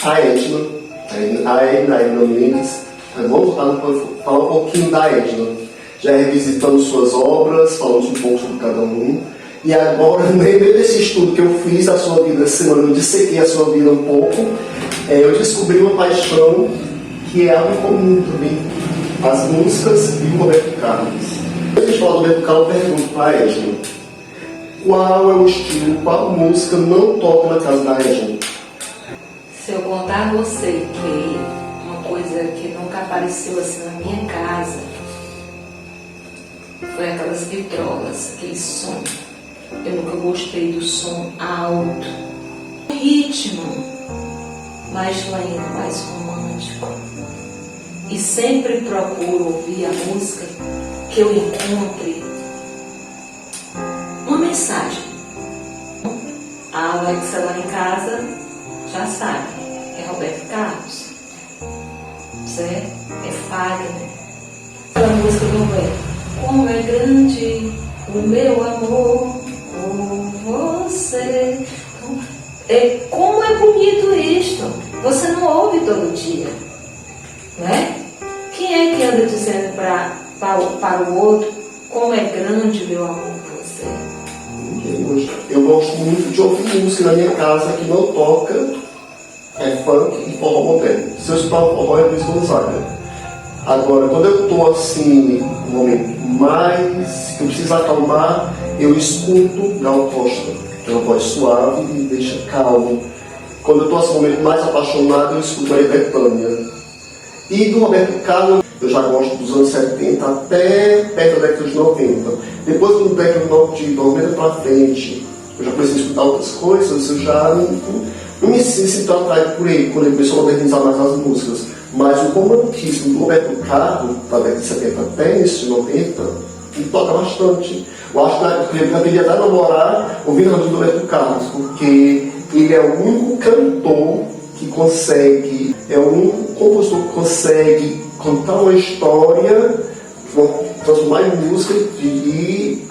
a Edna Mendes. Vamos falar um pouquinho da Edna. Já revisitando suas obras, falamos um pouco sobre cada um. E agora, no meio desse estudo que eu fiz da sua vida essa semana, eu dissequei a sua vida um pouco, eu descobri uma paixão que é algo comum também, as músicas e o Roberto Carlos. Antes de falar do Roberto Carlos, eu pergunto para a Edna, qual é o estilo, qual música não toca na casa da Edna? Se eu contar a você que uma coisa que nunca apareceu assim na minha casa foi aquelas vitrolas, aquele som. Eu nunca gostei do som alto. O ritmo mais lento, mais romântico. E sempre procuro ouvir a música que eu encontre uma mensagem. A Alexa lá em casa já sabe, é Roberto Carlos, certo? É Fagner. Aquela música do Roberto. Como é grande o meu amor por você. Como é bonito isto. Você não ouve todo dia, né? Quem é que anda dizendo para o outro como é grande o meu amor por você? Eu gosto muito de ouvir música na minha casa que não toca funk e forró moderno. Se eu escutar o forró é Luiz Gonzaga. Agora, quando eu estou assim, num momento mais que eu preciso acalmar, eu escuto Gal Costa, que é uma voz suave e me deixa calmo. Quando eu estou assim, num momento mais apaixonado, eu escuto Maria Bethânia. E do Roberto Carlos, eu já gosto dos anos 70 até perto da década de 90. Depois do década de 90 para frente, eu já comecei a escutar outras coisas, eu já não me sinto atraído por ele, quando ele começou a modernizar mais as músicas. Mas o romantismo do Roberto Carlos, da década de 70 até início de 90, me toca bastante. Eu acho que eu deveria dar namorar ouvindo a música do Roberto Carlos, porque ele é o único cantor que consegue, é o único compositor que consegue contar uma história, transformar em música e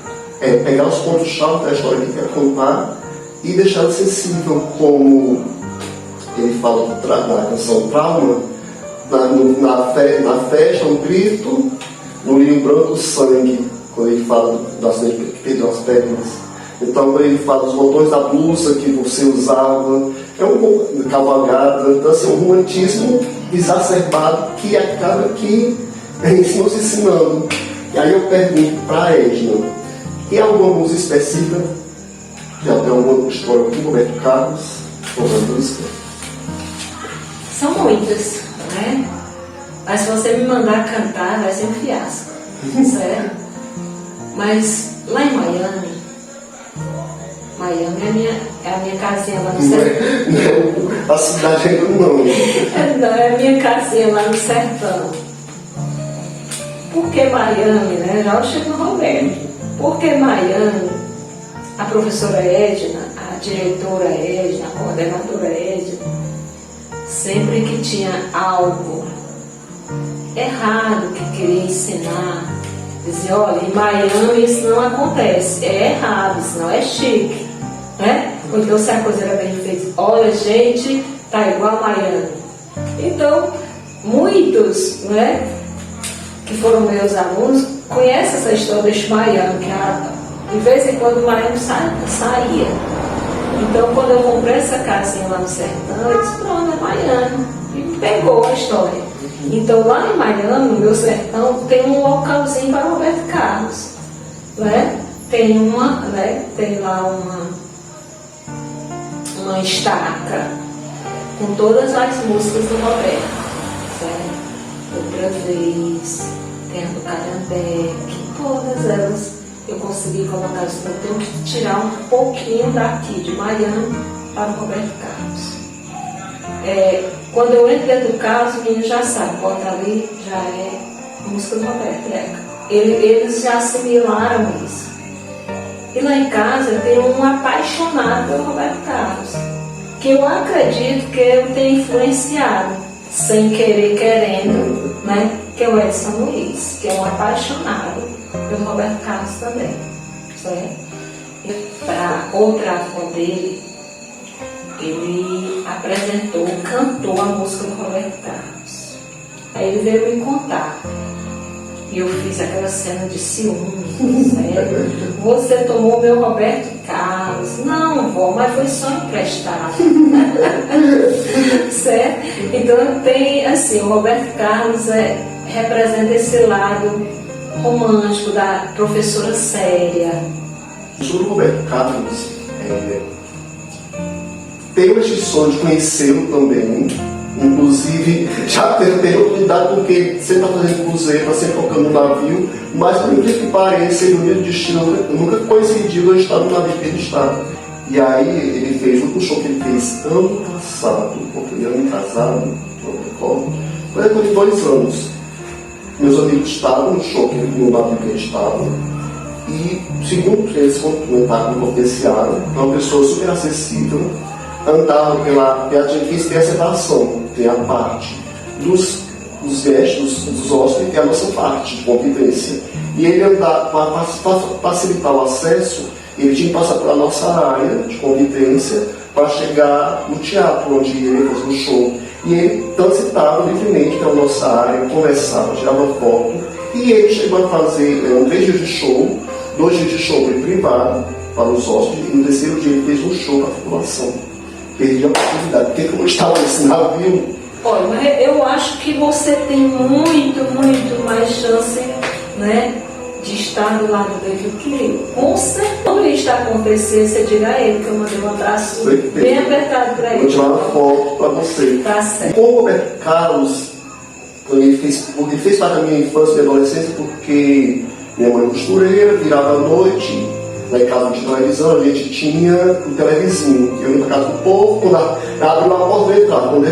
pegar os pontos-chave da história que ele quer contar e deixar sensível, como ele fala da canção Trauma, na festa, um grito, no livro branco, sangue, quando ele fala do acidente que perdeu as pernas. Então, quando ele fala dos botões da blusa que você usava, é um cavalgada, então assim, um romantismo exacerbado que acaba que nos ensinando. E aí eu pergunto para a Edna, tem alguma música específica? Já tem alguma história com Roberto Carlos sobre a música? São muitas, né? Mas se você me mandar cantar, vai ser um fiasco, certo? Mas lá em Miami é a minha casinha lá no sertão. Não, a cidade ainda não. Não, é a minha casinha lá no sertão. Por que Miami, né? Já chego no Roberto. Por que Miami? A professora Edna, a diretora Edna, a coordenadora Edna, sempre que tinha algo errado que queria ensinar, dizia, olha, em Miami isso não acontece, é errado, isso não é chique, né? Ou então se a coisa era bem feita, olha gente, tá igual a Miami. Então, muitos, né, que foram meus alunos, conhecem essa história deste Miami, que de vez em quando o Miami saía. Então, quando eu comprei essa casinha lá no sertão, eu disse, pronto, é Miami. E me pegou a história. Então, lá em Miami, no meu sertão, tem um localzinho para Roberto Carlos. Né? Tem lá uma estaca com todas as músicas do Roberto. Certo? Outra vez, tem a do Calhambeque, todas elas. Eu consegui colocar isso, eu tenho que tirar um pouquinho daqui de Miami para o Roberto Carlos. Quando eu entro dentro do carro, os meninos já sabem, bota ali, já é música do Roberto. Eles já assimilaram isso. E lá em casa tem um apaixonado pelo Roberto Carlos, que eu acredito que eu tenho influenciado, sem querer, querendo, né? Que é o Edson Luiz, que é um apaixonado pelo Roberto Carlos também, certo? Para outra avó dele, ele apresentou, cantou a música do Roberto Carlos. Aí ele veio me contar. E eu fiz aquela cena de ciúmes, né? Você tomou meu Roberto Carlos. Não, vó, mas foi só emprestado. Certo? Então tem, assim, o Roberto Carlos representa esse lado romântico da professora séria. Sobre o Roberto Carlos, tenho este sonho de conhecê-lo também. Inclusive, já teve oportunidade porque você está fazendo cruzeiro, está sempre tocando no navio, mas por incrível que pareça, ele, no meio do destino, nunca coincidiu eu estar no navio que ele está. E aí ele fez um show que ele fez ano passado, porque ele ano casado, não recordo, foi depois de 2 anos. Meus amigos estavam no show, no navio que ele estava, e segundo eles comentaram, confidenciaram, é uma pessoa super acessível, andava pela gente tem a separação, tem a parte dos gestos, dos hóspedes, tem a nossa parte de convivência. E ele andava, para facilitar o acesso, ele tinha que passar pela nossa área de convivência para chegar no teatro, onde ele ia fazer um show. E ele transitava livremente pela nossa área, conversava, tirava foto. E ele chegou a fazer 3 dias de show, 2 dias de show privado para os hóspedes, e no 3º dia ele fez um show para a população. Perdi a oportunidade, porque como eu estava nesse navio. Olha, mas eu acho que você tem muito mais chance, né, de estar do lado dele do que eu. Com certeza, quando isso acontecer, você diga a ele que eu mandei um abraço bem apertado para ele. Vou tirar uma foto para você. Tá certo. Com o Roberto Carlos, ele fez parte da minha infância e adolescência porque minha mãe costureira, virava à noite. Lá em casa de televisão, a gente tinha o televizinho. Eu ia para casa do povo, quando abriu a porta, eu entrava. Quando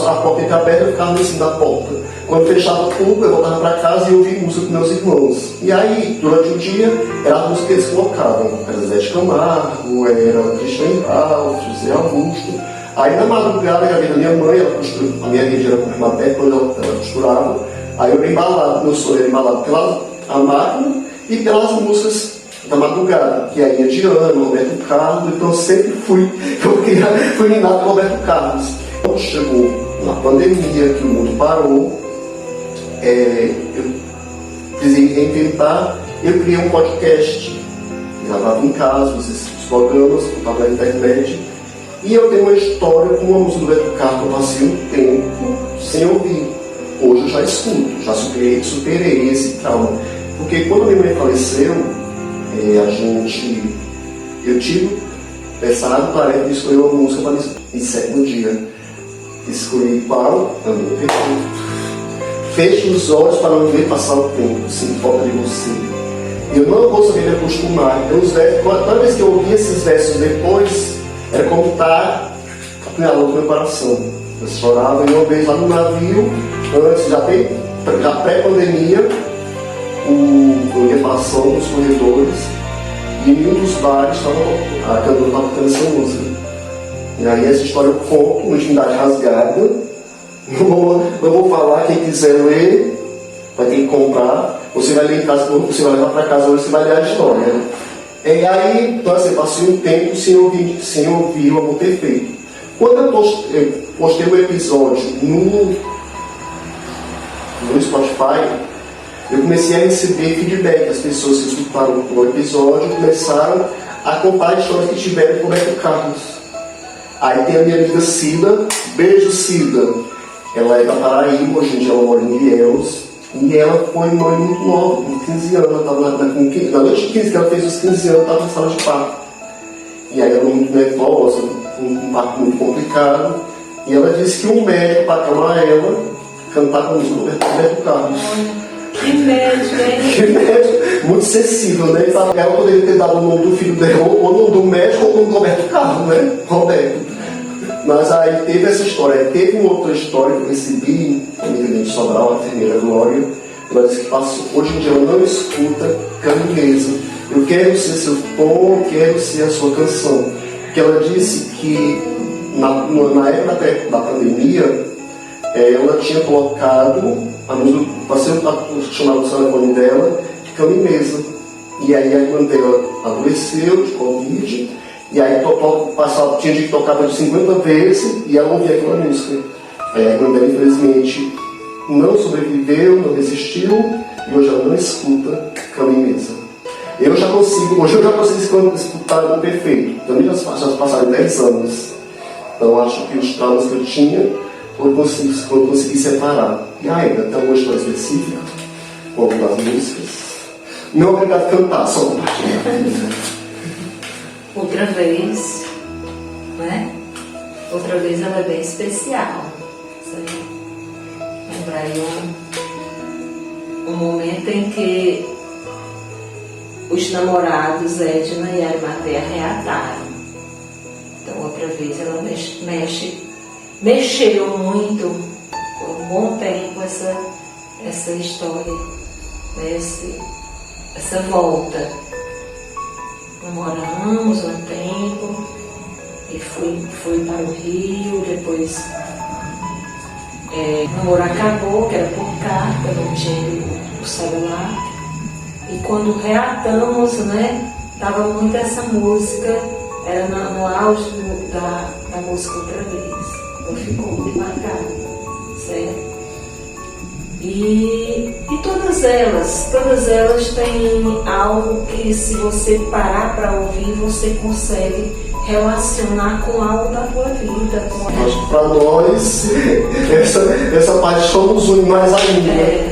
a porta aberta, eu ficava em cima da porta. Quando fechava tudo, eu voltava para casa e ouvia música com meus irmãos. E aí, durante o dia, era a música que eles colocavam. Era Zé de Camargo, era Cristian Ralph, José Augusto. Aí na madrugada, eu ia ver a minha mãe, a minha rede era com uma pé, quando ela costurava. Aí eu era embalado, meu sonho era embalado pela máquina e pelas músicas da madrugada, que aí é Diana, Roberto Carlos, então eu sempre fui minado com Roberto Carlos. Quando chegou na pandemia, que o mundo parou, eu precisei reinventar, eu criei um podcast, gravava em casa, os programas, eu estava na internet, e eu tenho uma história com uma música do Roberto Carlos que eu passei um tempo sem ouvir. Hoje eu já escuto, já superei esse trauma, porque quando a minha mãe faleceu, eu tive essa tarefa de escolher uma música para esse 7º dia. Escolhi qual? Amor Perfeito. Feche os olhos para não ver passar o tempo, sinto falta de você. Eu não vou saber me acostumar. Então, toda vez que eu ouvi esses versos depois, era como estar apunhalando no meu coração. Eu chorava e uma vez lá no navio, antes, já pré-pandemia, eu ia passando nos corredores e em um dos bares a cantora estava tocando essa música. E aí essa história eu conto, uma intimidade rasgada. Não vou falar, quem quiser ler, vai ter que comprar. Você vai ler em casa, você vai levar para casa hoje, você vai ler a história. E aí, então assim, passei um tempo sem ouvir o Amor Perfeito. Quando eu postei o episódio no Spotify, eu comecei a receber feedback. As pessoas que escutaram o episódio começaram a contar histórias que tiveram com o Roberto Carlos. Aí tem a minha amiga Cida, beijo Cida. Ela é da Paraíba, hoje em dia ela mora em Ilhéus. E ela foi mãe muito nova, com 15 anos. Ela estava na noite de 15, que ela fez os 15 anos, estava na sala de parto. E aí ela muito nervosa, um parto muito complicado. E ela disse que um médico para acalmar ela, cantar com a música do Roberto Carlos. Que médico, hein? Que médico, muito sensível, né? Ela poderia ter dado o nome do filho dela, ou o nome do médico, ou o nome do Roberto Carlos, né? Roberto. Mas aí teve essa história. Teve uma outra história que eu recebi, amiga de Sobral, a enfermeira Glória. Ela disse que hoje em dia ela não escuta Camileza. Eu quero ser seu tom, quero ser a sua canção. Porque ela disse que na época da pandemia, ela tinha colocado a música, passei a chamar o telefone dela de Camileza. E aí a irmã dela adoeceu de Covid. E aí tinha de tocar de 50 vezes e ela ouvia aquela música. Aí a irmã dela, infelizmente, não sobreviveu, não resistiu, e hoje ela não escuta Caminho Mesa. Hoje eu já consigo escutar o perfeito. Também já passaram 10 anos. Então acho que os traumas que eu tinha, eu consegui separar. E ainda tem alguma história específica, com algumas músicas. Não obrigado a cantar, só compartilhar. Outra vez, né? Outra vez ela é bem especial. Sabe? Lembrar aí um momento em que os namorados Edna e Arimateia reataram. Então outra vez ela mexeu muito, por um bom tempo, essa história, né? Essa volta. Namoramos um tempo e fui para o Rio, depois o namoro acabou, que era por carta, não tinha o celular. E quando reatamos, né, dava muito essa música, era no auge da música outra vez. Então ficou muito marcado, certo? E todas elas têm algo que, se você parar para ouvir, você consegue relacionar com algo da tua vida. Acho que para nós, essa paixão nos une mais ainda.